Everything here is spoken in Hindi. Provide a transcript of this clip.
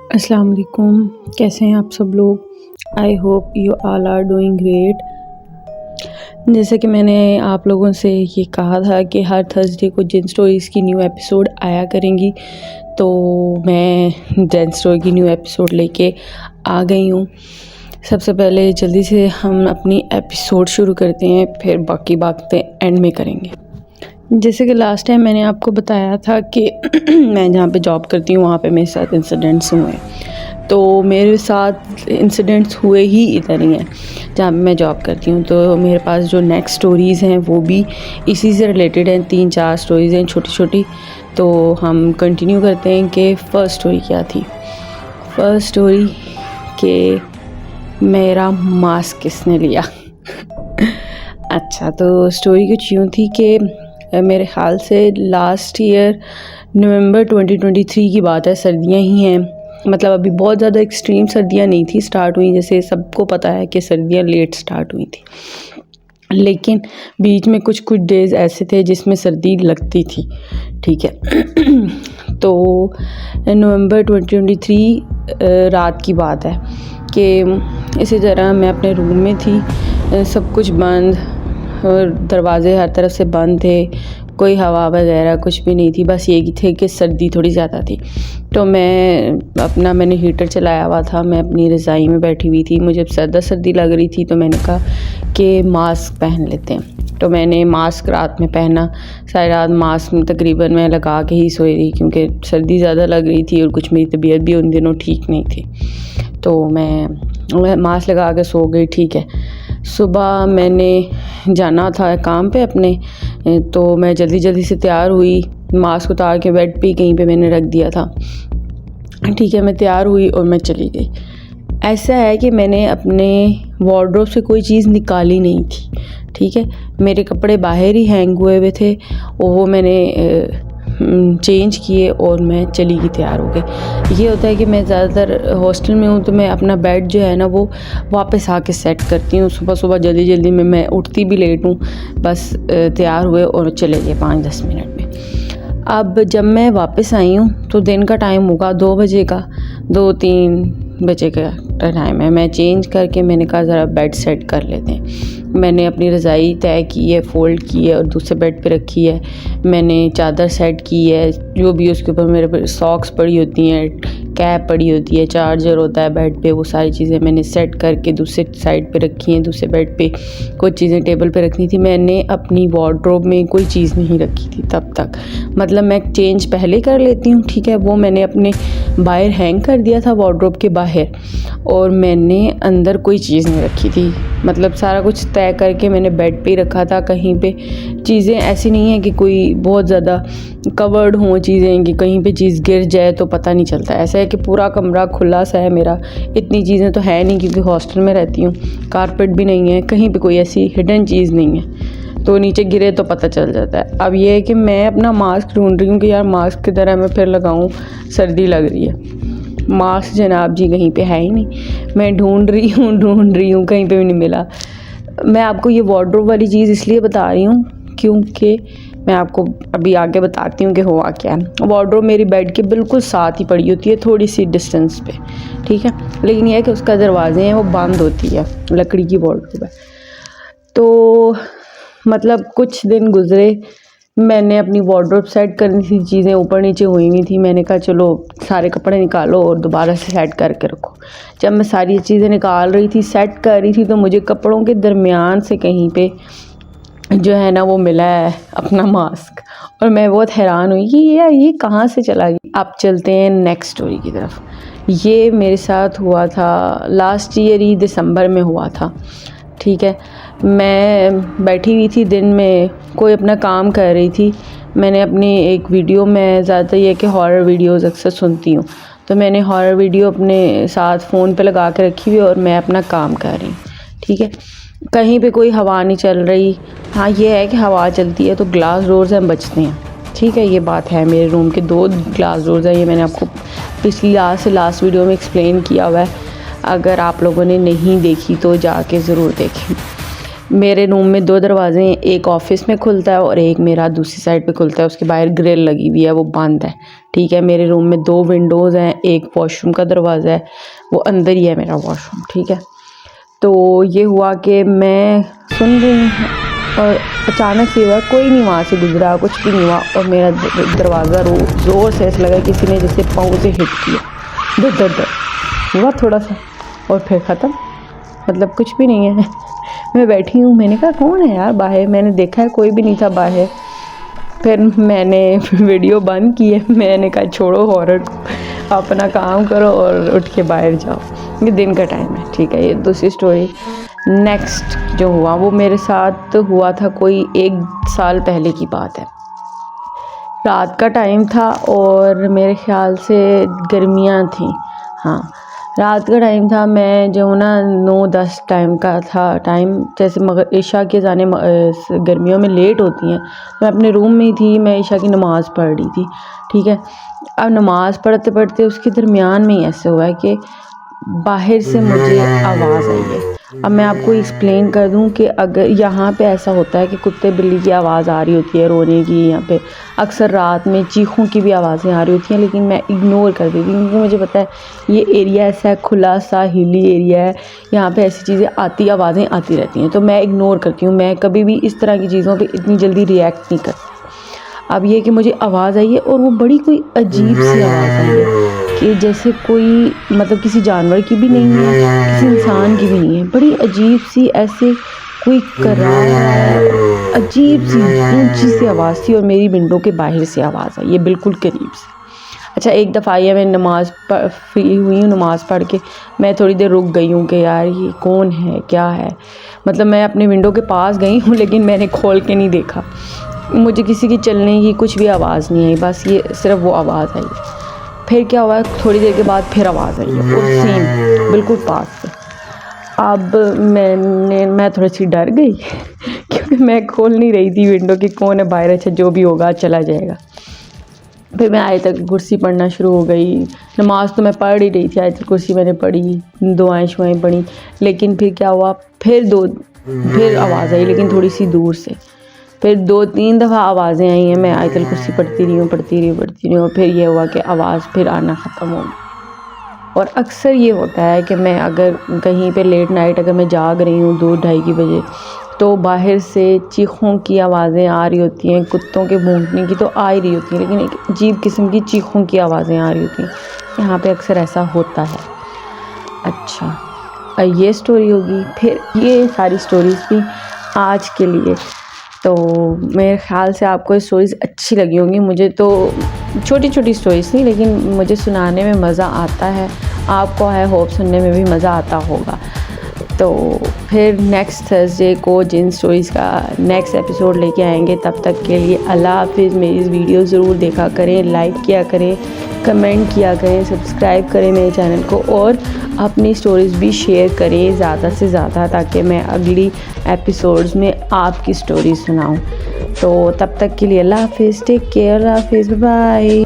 अस्सलाम वालेकुम, कैसे हैं आप सब लोग। I hope you all are doing great. जैसे कि मैंने आप लोगों से ये कहा था कि हर थर्सडे को जिन स्टोरीज़ की न्यू एपिसोड आया करेंगी, तो मैं जिन स्टोरी की न्यू एपिसोड लेके आ गई हूँ। सबसे पहले जल्दी से हम अपनी एपिसोड शुरू करते हैं, फिर बाकी बातें एंड में करेंगे। जैसे कि लास्ट टाइम मैंने आपको बताया था कि मैं जहाँ पे जॉब करती हूँ वहाँ पे मेरे साथ इंसिडेंट्स हुए हैं। तो मेरे साथ इंसिडेंट्स हुए ही इधर ही हैं जहाँ पे मैं जॉब करती हूँ। तो मेरे पास जो नेक्स्ट स्टोरीज़ हैं वो भी इसी से रिलेटेड हैं। 3-4 स्टोरीज़ हैं छोटी छोटी। तो हम कंटिन्यू करते हैं कि फ़र्स्ट स्टोरी क्या थी। फ़र्स्ट स्टोरी कि मेरा मास्क किसने लिया। अच्छा, तो स्टोरी कुछ यूँ थी कि मेरे ख़्याल से लास्ट ईयर नवंबर 2023 की बात है। सर्दियाँ ही हैं, मतलब अभी बहुत ज़्यादा एक्सट्रीम सर्दियाँ नहीं थी स्टार्ट हुई। जैसे सबको पता है कि सर्दियाँ लेट स्टार्ट हुई थी, लेकिन बीच में कुछ डेज़ ऐसे थे जिसमें सर्दी लगती थी। ठीक है। तो नवंबर 2023 रात की बात है कि इसी तरह मैं अपने रूम में थी, सब कुछ बंद और दरवाज़े हर तरफ से बंद थे, कोई हवा वगैरह कुछ भी नहीं थी। बस ये थे कि सर्दी थोड़ी ज़्यादा थी। तो मैंने हीटर चलाया हुआ था, मैं अपनी रज़ाई में बैठी हुई थी। मुझे ज़्यादा सर्दी लग रही थी तो मैंने कहा कि मास्क पहन लेते हैं। तो मैंने मास्क रात में पहना। सारी रात मास्क में तकरीबन मैं लगा के ही सोई रही, क्योंकि सर्दी ज़्यादा लग रही थी और कुछ मेरी तबीयत भी उन दिनों ठीक नहीं थी। तो मैं मास्क लगा के सो गई। ठीक है, सुबह मैंने जाना था काम पे अपने, तो मैं जल्दी से तैयार हुई। मास्क उतार के बेड पे कहीं पे मैंने रख दिया था। ठीक है, मैं तैयार हुई और मैं चली गई। ऐसा है कि मैंने अपने वार्डरोब से कोई चीज़ निकाली नहीं थी। ठीक है, मेरे कपड़े बाहर ही हैंग हुए थे और वो मैंने चेंज किए और मैं चली गई, तैयार हो गई। ये होता है कि मैं ज़्यादातर हॉस्टल में हूँ तो मैं अपना बेड जो है ना वो वापस आके सेट करती हूँ। सुबह जल्दी में मैं उठती भी लेट हूँ, बस तैयार हुए और चले गए 5-10 मिनट में। अब जब मैं वापस आई हूँ तो दिन का टाइम होगा 2 बजे का, 2-3 बजे का टाइम है। मैं चेंज करके मैंने कहा ज़रा बेड सेट कर लेते हैं। मैंने अपनी रज़ाई तय की है, फ़ोल्ड की है और दूसरे बेड पे रखी है। मैंने चादर सेट की है, जो भी उसके ऊपर मेरे सॉक्स पड़ी होती हैं, कैप पड़ी होती है, चार्जर होता है बेड पे, वो सारी चीज़ें मैंने सेट करके दूसरे साइड पे रखी हैं। दूसरे बेड पे कुछ चीज़ें टेबल पे रखनी थी। मैंने अपनी वार्डरोब में कोई चीज़ नहीं रखी थी तब तक, मतलब मैं चेंज पहले कर लेती हूँ। ठीक है, वो मैंने अपने बाहर हैंग कर दिया था वार्डरोब के बाहर, और मैंने अंदर कोई चीज़ नहीं रखी थी। मतलब सारा कुछ तय करके मैंने बेड पे ही रखा था। कहीं पे चीज़ें ऐसी नहीं है कि कोई बहुत ज़्यादा कवर्ड हों चीज़ें कि कहीं पे चीज़ गिर जाए तो पता नहीं चलता। ऐसा है कि पूरा कमरा खुला सा है मेरा। इतनी चीज़ें तो है नहीं क्योंकि हॉस्टल में रहती हूँ, कारपेट भी नहीं है, कहीं पे कोई ऐसी हिडन चीज़ नहीं है, तो नीचे गिरे तो पता चल जाता है। अब ये है कि मैं अपना मास्क ढूंढ रही हूँ कि यार मास्क की तरह मैं फिर लगाऊँ, सर्दी लग रही है। मास्क जनाब जी कहीं पे है ही नहीं। मैं ढूंढ रही हूँ, कहीं पे भी नहीं मिला। मैं आपको ये वार्डरोब वाली चीज़ इसलिए बता रही हूँ क्योंकि मैं आपको अभी आगे बताती हूँ कि हुआ क्या है। वार्डरोब मेरी बेड के बिल्कुल साथ ही पड़ी होती है, थोड़ी सी डिस्टेंस पे। ठीक है, लेकिन यह है कि उसका दरवाजे हैं वो बंद होती है, लकड़ी की वार्डरोब है। तो मतलब कुछ दिन गुजरे, मैंने अपनी वार्डरोब सेट करनी थी, चीज़ें ऊपर नीचे हुई हुई थी। मैंने कहा चलो सारे कपड़े निकालो और दोबारा से सेट करके रखो। जब मैं सारी चीज़ें निकाल रही थी, सेट कर रही थी, तो मुझे कपड़ों के दरमियान से कहीं पे जो है ना वो मिला है अपना मास्क, और मैं बहुत हैरान हुई कि यार ये कहाँ से चला गया। अब चलते हैं नेक्स्ट स्टोरी की तरफ। ये मेरे साथ हुआ था लास्ट ईयर ही दिसंबर में हुआ था। ठीक है, मैं बैठी हुई थी, दिन में कोई अपना काम कर रही थी। मैंने अपनी एक वीडियो में ज़्यादातर ये कि हॉरर वीडियोस अक्सर सुनती हूँ, तो मैंने हॉरर वीडियो अपने साथ फ़ोन पे लगा के रखी हुई और मैं अपना काम कर रही हूँ। ठीक है, कहीं पे कोई हवा नहीं चल रही। हाँ, ये है कि हवा चलती है तो ग्लास डोर्स हम बचते हैं। ठीक है, ये बात है। मेरे रूम के 2 ग्लास डोर्स हैं, ये मैंने आपको पिछली लास्ट वीडियो में एक्सप्लेन किया हुआ है। अगर आप लोगों ने नहीं देखी तो जाके ज़रूर देखें। मेरे रूम में 2 दरवाजे हैं, एक ऑफिस में खुलता है और एक मेरा दूसरी साइड पे खुलता है। उसके बाहर ग्रिल लगी हुई है, वो बंद है, ठीक है। मेरे रूम में 2 विंडोज़ हैं, एक वॉशरूम का दरवाज़ा है, वो अंदर ही है मेरा वॉशरूम, ठीक है। तो ये हुआ कि मैं सुन रही हूँ और अचानक से हुआ, कोई नहीं वहाँ से गुजरा, कुछ भी नहीं हुआ, और मेरा दरवाज़ा ज़ोर से ऐसा लगा किसी ने जैसे पाँव से हिट किया, दर हुआ थोड़ा सा, और फिर ख़त्म, मतलब कुछ भी नहीं है। मैं बैठी हूँ, मैंने कहा कौन है यार बाहर, मैंने देखा है कोई भी नहीं था बाहर। फिर मैंने वीडियो बंद की है, मैंने कहा छोड़ो हॉरर को, अपना काम करो और उठ के बाहर जाओ, ये दिन का टाइम है, ठीक है। ये दूसरी स्टोरी नेक्स्ट जो हुआ वो मेरे साथ हुआ था कोई 1 साल पहले की बात है। रात का टाइम था और मेरे ख़्याल से गर्मियाँ थी, हाँ रात का टाइम था। मैं जो ना 9-10 टाइम का था टाइम, जैसे मगर ईशा के जाने गर्मियों में लेट होती हैं, मैं अपने रूम में ही थी, मैं ईशा की नमाज़ पढ़ रही थी, ठीक है। अब नमाज़ पढ़ते पढ़ते उसके दरमियान में ही ऐसे हुआ है कि बाहर से मुझे आवाज़ आई है। अब मैं आपको एक्सप्लेन कर दूं कि अगर यहाँ पे ऐसा होता है कि कुत्ते बिल्ली की आवाज़ आ रही होती है, रोने की, यहाँ पे अक्सर रात में चीखों की भी आवाज़ें आ रही होती हैं, लेकिन मैं इग्नोर कर देती हूँ क्योंकि मुझे पता है ये एरिया ऐसा है, खुला सा हिली एरिया है, यहाँ पे ऐसी चीज़ें आवाज़ें आती रहती हैं, तो मैं इग्नोर करती हूँ। मैं कभी भी इस तरह की चीज़ों पर इतनी जल्दी रिएक्ट नहीं करती। अब ये कि मुझे आवाज़ आई है और वो बड़ी कोई अजीब सी आवाज़ आई है कि जैसे कोई मतलब किसी जानवर की भी नहीं है, किसी इंसान की भी नहीं है, बड़ी अजीब सी, ऐसे कोई करार अजीब सी ऊंची सी आवाज़ थी और मेरी विंडो के बाहर से आवाज़ आई, ये बिल्कुल करीब से। अच्छा एक दफ़ा आई है, मैं नमाज़ फ्री हुई हूँ, नमाज़ पढ़ के मैं थोड़ी देर रुक गई हूँ कि यार ये कौन है, क्या है, मतलब मैं अपने विंडो के पास गई हूँ लेकिन मैंने खोल के नहीं देखा, मुझे किसी की चलने की कुछ भी आवाज़ नहीं आई, बस ये सिर्फ वो आवाज़ आई। फिर क्या हुआ, थोड़ी देर के बाद फिर आवाज़ आई है और सेम बिल्कुल पास से। अब मैं थोड़ी सी डर गई क्योंकि मैं खोल नहीं रही थी विंडो की, कौन है बाहर, अच्छा जो भी होगा चला जाएगा। फिर मैं आयतल कुर्सी पढ़ना शुरू हो गई, नमाज़ तो मैं पढ़ ही रही थी, आयतल कुर्सी मैंने पढ़ी, दुआएं शुआएं पढ़ी, लेकिन फिर क्या हुआ, फिर आवाज़ आई लेकिन थोड़ी सी दूर से। फिर 2-3 दफ़ा आवाज़ें आई हैं, मैं आयतल कुर्सी पढ़ती रही हूँ, फिर ये हुआ कि आवाज़ फिर आना ख़त्म हो गई। और अक्सर ये होता है कि मैं अगर कहीं पे लेट नाइट अगर मैं जाग रही हूँ 2-2:30 बजे, तो बाहर से चीखों की आवाज़ें आ रही होती हैं, कुत्तों के भौंकने की तो आ ही रही होती हैं, लेकिन एक अजीब किस्म की चीखों की आवाज़ें आ रही होती हैं, यहाँ पे अक्सर ऐसा होता है। अच्छा ये स्टोरी होगी, फिर ये सारी स्टोरीज़ थी आज के लिए। तो मेरे ख़्याल से आपको ये स्टोरीज़ अच्छी लगी होंगी। मुझे तो छोटी छोटी स्टोरीज़ थी लेकिन मुझे सुनाने में मज़ा आता है, आपको आई होप सुनने में भी मज़ा आता होगा। तो फिर नेक्स्ट थर्सडे को जिन स्टोरीज़ का नेक्स्ट एपिसोड लेके आएंगे, तब तक के लिए अल्लाह हाफिज़। मेरी इस वीडियो ज़रूर देखा करें, लाइक किया करें, कमेंट किया करें, सब्सक्राइब करें मेरे चैनल को और अपनी स्टोरीज़ भी शेयर करें ज़्यादा से ज़्यादा, ताकि मैं अगली एपिसोड्स में आपकी स्टोरी सुनाऊं। तो तब तक के लिए अल्लाह हाफिज़, टेक केयर, अल्लाह हाफिज़, बाय।